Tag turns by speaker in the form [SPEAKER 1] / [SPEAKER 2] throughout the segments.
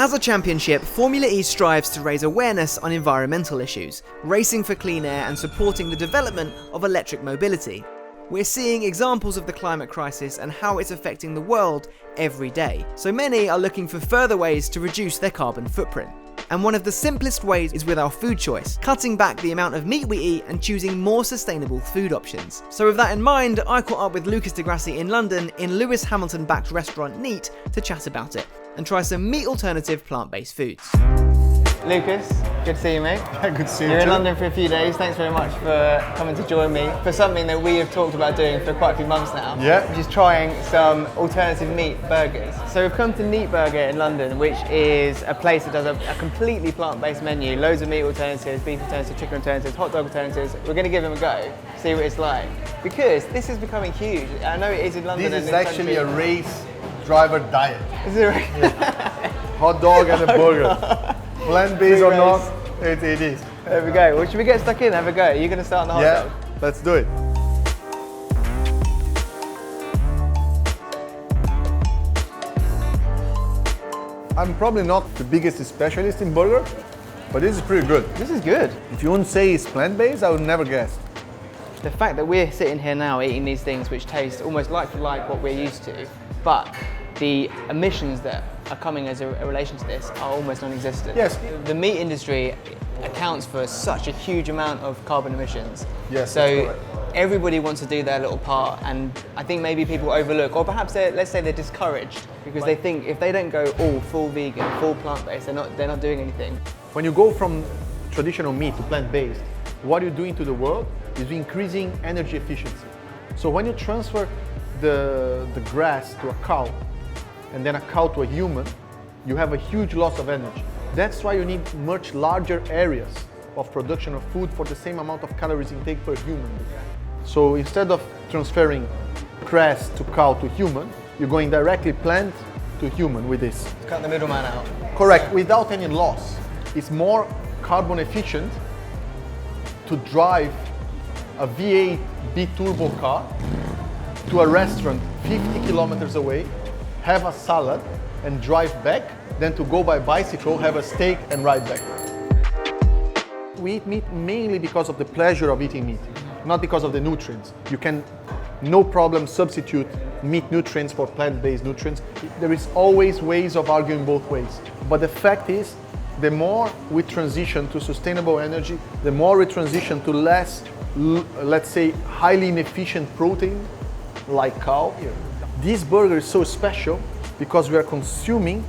[SPEAKER 1] As a championship, Formula E strives to raise awareness on environmental issues, racing for clean air and supporting the development of electric mobility. We're seeing examples of the climate crisis and how it's affecting the world every day, so many are looking for further ways to reduce their carbon footprint. And one of the simplest ways is with our food choice, cutting back the amount of meat we eat and choosing more sustainable food options. So with that in mind, I caught up with Lucas de Grassi in London in Lewis Hamilton-backed restaurant Neat to chat about it and try some meat-alternative plant-based foods. Lucas, good to see you, mate.
[SPEAKER 2] Yeah, good to see you.
[SPEAKER 1] You're
[SPEAKER 2] too.
[SPEAKER 1] in London for a few days. Thanks very much for coming to join me for something that we have talked about doing for quite a few months now.
[SPEAKER 2] Yeah.
[SPEAKER 1] Which is trying some alternative meat burgers. So we've come to Neat Burger in London, which is a place that does a completely plant-based menu. Loads of meat alternatives, beef alternatives, chicken alternatives, hot dog alternatives. We're going to give them a go, see what it's like. Because this is becoming huge. I know it is in London.
[SPEAKER 2] This is actually a race driver diet.
[SPEAKER 1] Is it right?
[SPEAKER 2] Yeah. Hot dog and a burger. Plant-based or not, it is.
[SPEAKER 1] There we go. Well, should we get stuck in and have a go? Are you going to start on the hot dog?
[SPEAKER 2] Yeah, let's do it. I'm probably not the biggest specialist in burger, but this is pretty good.
[SPEAKER 1] This is good.
[SPEAKER 2] If you wouldn't say it's plant-based, I would never guess.
[SPEAKER 1] The fact that we're sitting here now eating these things which taste almost like for like what we're used to, but the emissions that are coming as a relation to this are almost non-existent.
[SPEAKER 2] Yes.
[SPEAKER 1] The meat industry accounts for such a huge amount of carbon emissions.
[SPEAKER 2] Yes,
[SPEAKER 1] So
[SPEAKER 2] that's correct.
[SPEAKER 1] everybody wants to do their little part, and I think maybe people overlook, or perhaps let's say they're discouraged because they think if they don't go all full vegan, full plant-based, they're not doing anything.
[SPEAKER 2] When you go from traditional meat to plant-based, what you're doing to the world is increasing energy efficiency. So when you transfer the grass to a cow, and then a cow to a human, you have a huge loss of energy. That's why you need much larger areas of production of food for the same amount of calories intake per human. So instead of transferring grass to cow to human, you're going directly plant to human with this.
[SPEAKER 1] Cut the middleman out.
[SPEAKER 2] Correct, without any loss. It's more carbon efficient to drive a V8 B-turbo car to a restaurant 50 kilometers away, have a salad and drive back, than to go by bicycle, have a steak and ride back. We eat meat mainly because of the pleasure of eating meat, not because of the nutrients. You can, no problem, substitute meat nutrients for plant-based nutrients. There is always ways of arguing both ways. But the fact is, the more we transition to sustainable energy, the more we transition to less, let's say, highly inefficient protein, like cow. This burger is so special because we are consuming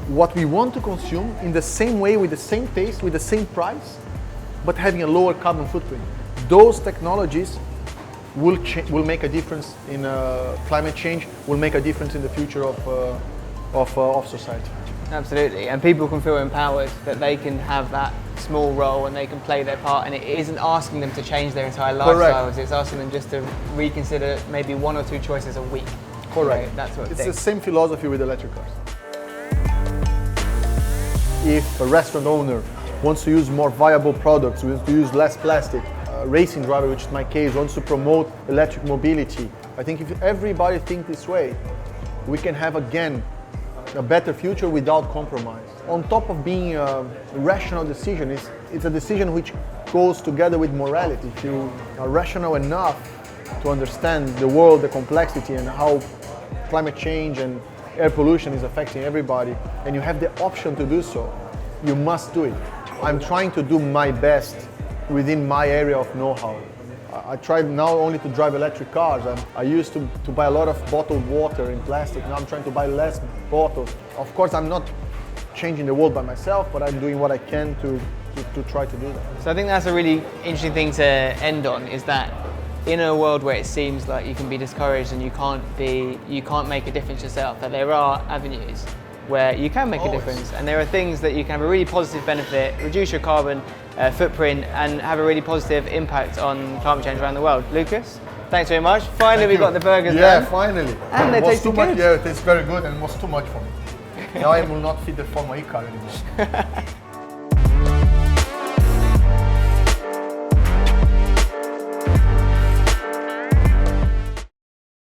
[SPEAKER 2] what we want to consume in the same way, with the same taste, with the same price, but having a lower carbon footprint. Those technologies will make a difference in climate change, will make a difference in the future of society.
[SPEAKER 1] Absolutely, and people can feel empowered that they can have that small role and they can play their part, and it isn't asking them to change their entire lifestyles. It's asking them just to reconsider maybe one or two choices a week.
[SPEAKER 2] Correct.
[SPEAKER 1] Right? That's what
[SPEAKER 2] it's the same philosophy with electric cars. If a restaurant owner wants to use more viable products, wants to use less plastic, a racing driver, which is my case, wants to promote electric mobility, I think if everybody thinks this way, we can have again a better future without compromise. On top of being a rational decision, it's a decision which goes together with morality. If you are rational enough to understand the world, the complexity, and how climate change and air pollution is affecting everybody, and you have the option to do so, you must do it. I'm trying to do my best within my area of know-how. I tried now only to drive electric cars. I used to buy a lot of bottled water in plastic. Now I'm trying to buy less bottles. Of course, I'm not changing the world by myself, but I'm doing what I can to try to do that.
[SPEAKER 1] So I think that's a really interesting thing to end on, is that in a world where it seems like you can be discouraged and you can't make a difference yourself, that there are avenues where you can make a difference, and there are things that you can have a really positive benefit, reduce your carbon footprint, and have a really positive impact on climate change around the world. Lucas, thanks very much. Finally, we got the burgers done.
[SPEAKER 2] Yeah, finally.
[SPEAKER 1] And they tasted good.
[SPEAKER 2] Yeah, it tastes very good, and it was too much for me. Now I will not feed the Formula E car anymore.